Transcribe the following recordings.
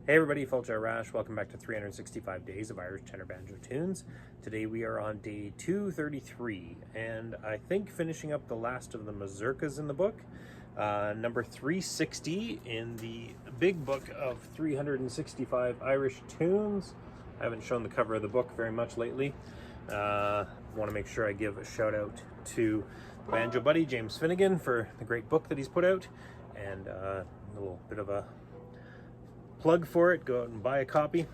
Hey everybody, Fulcher Rash. Welcome back to 365 Days of Irish Tenor Banjo Tunes. Today we are on day 233, and I think finishing up the last of the Mazurkas in the book. Number 360 in the big book of 365 Irish Tunes. I haven't shown the cover of the book very much lately. Want to make sure I give a shout out to banjo buddy James Finnegan for the great book that he's put out, and a little bit of a plug for it. Go out and buy a copy.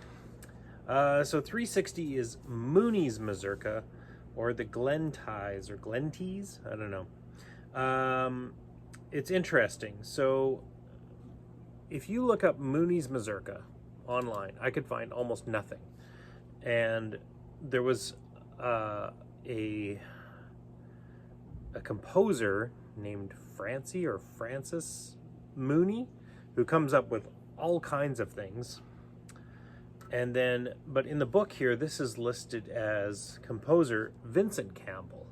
So 360 is Mooney's Mazurka, or the Glenties, or Glenties, I don't know. It's interesting. So if you look up Mooney's Mazurka online, I could find almost nothing. And there was a composer named Francis Moony, who comes up with all kinds of things. And then, but in the book here, this is listed as composer Vincent Campbell.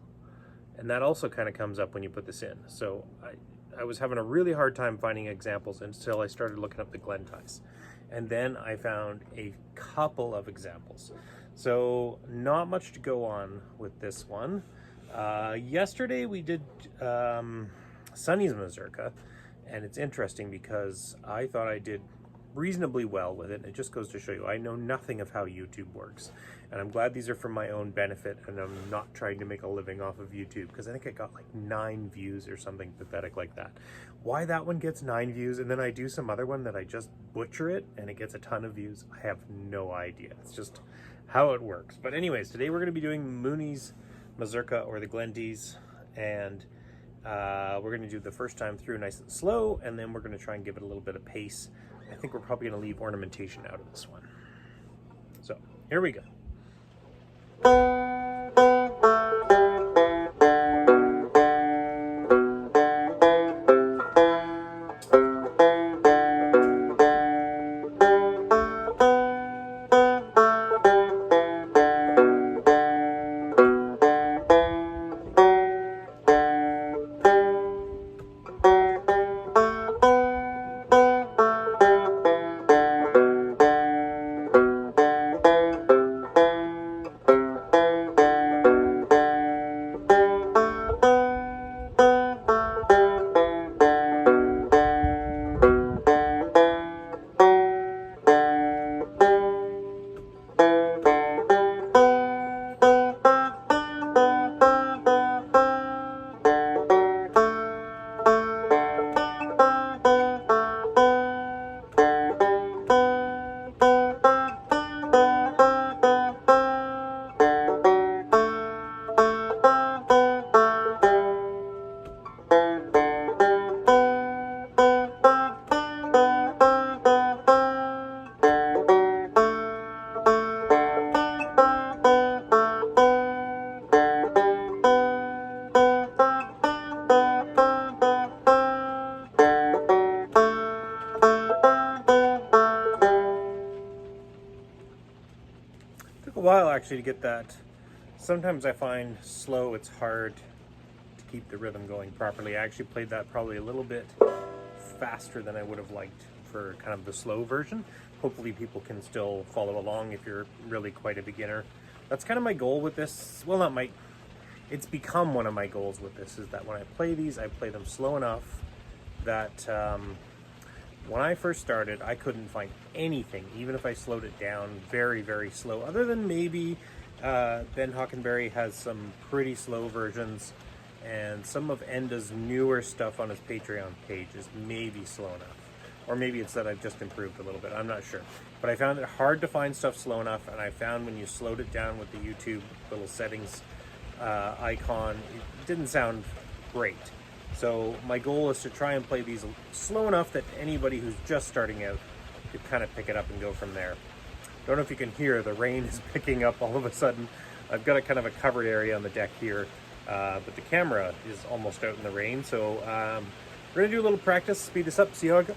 And that also kind of comes up when you put this in. So I was having a really hard time finding examples until I started looking up the Glenties. And then I found a couple of examples. So not much to go on with this one. Yesterday we did Sonny's Mazurka. And it's interesting because I thought I did reasonably well with it. It just goes to show you I know nothing of how YouTube works, and I'm glad these are for my own benefit, and I'm not trying to make a living off of YouTube, because I think I got like 9 views or something pathetic like that. Why that one gets 9 views and then I do some other one that I just butcher it and it gets a ton of views, I have no idea. It's just how it works. But anyways, today we're going to be doing Mooney's Mazurka, or the Glenties, and we're going to do the first time through nice and slow, and then we're going to try and give it a little bit of pace. I think we're probably going to leave ornamentation out of this one. So here we go. Took a while actually to get that. Sometimes I find slow, it's hard to keep the rhythm going properly. I actually played that probably a little bit faster than I would have liked for kind of the slow version. Hopefully people can still follow along if you're really quite a beginner. That's kind of my goal with this. Well, not my, it's become one of my goals with this, is that when I play these, I play them slow enough that when I first started, I couldn't find anything, even if I slowed it down very, very slow, other than maybe Ben Hockenberry has some pretty slow versions, and some of Enda's newer stuff on his Patreon page is maybe slow enough. Or maybe it's that I've just improved a little bit, I'm not sure. But I found it hard to find stuff slow enough, and I found when you slowed it down with the YouTube little settings icon, it didn't sound great. So my goal is to try and play these slow enough that anybody who's just starting out could kind of pick it up and go from there. Don't know if you can hear, the rain is picking up all of a sudden. I've got a kind of a covered area on the deck here, but the camera is almost out in the rain. So we're gonna do a little practice, speed this up, see how it goes.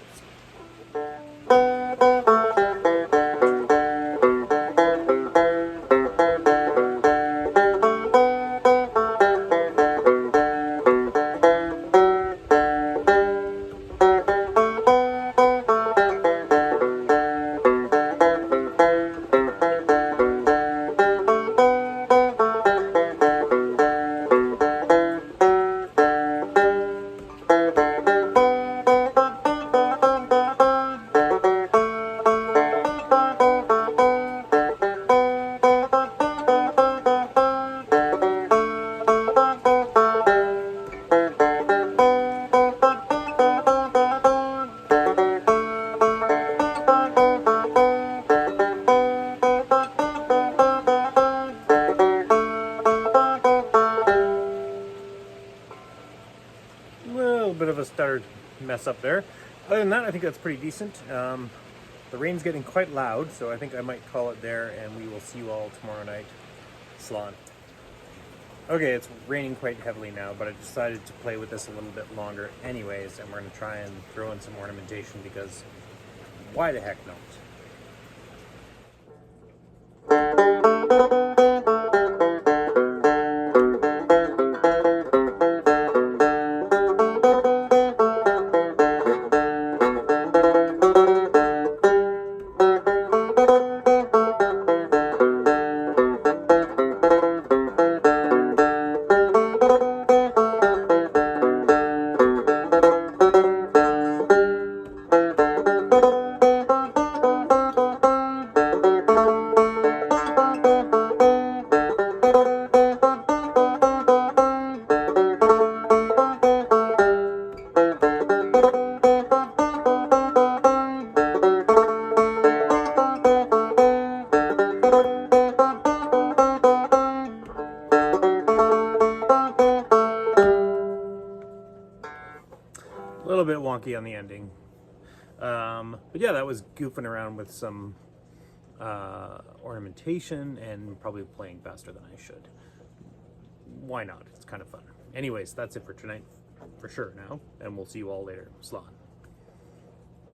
mess up there. Other than that, I think that's pretty decent. The rain's getting quite loud, so I think I might call it there, and we will see you all tomorrow night. Slán. Okay, it's raining quite heavily now, but I decided to play with this a little bit longer anyways, and we're going to try and throw in some ornamentation because why the heck not? A little bit wonky on the ending. But yeah, that was goofing around with some ornamentation and probably playing faster than I should. Why not? It's kind of fun. Anyways, that's it for tonight, for sure now, and we'll see you all later. Slán.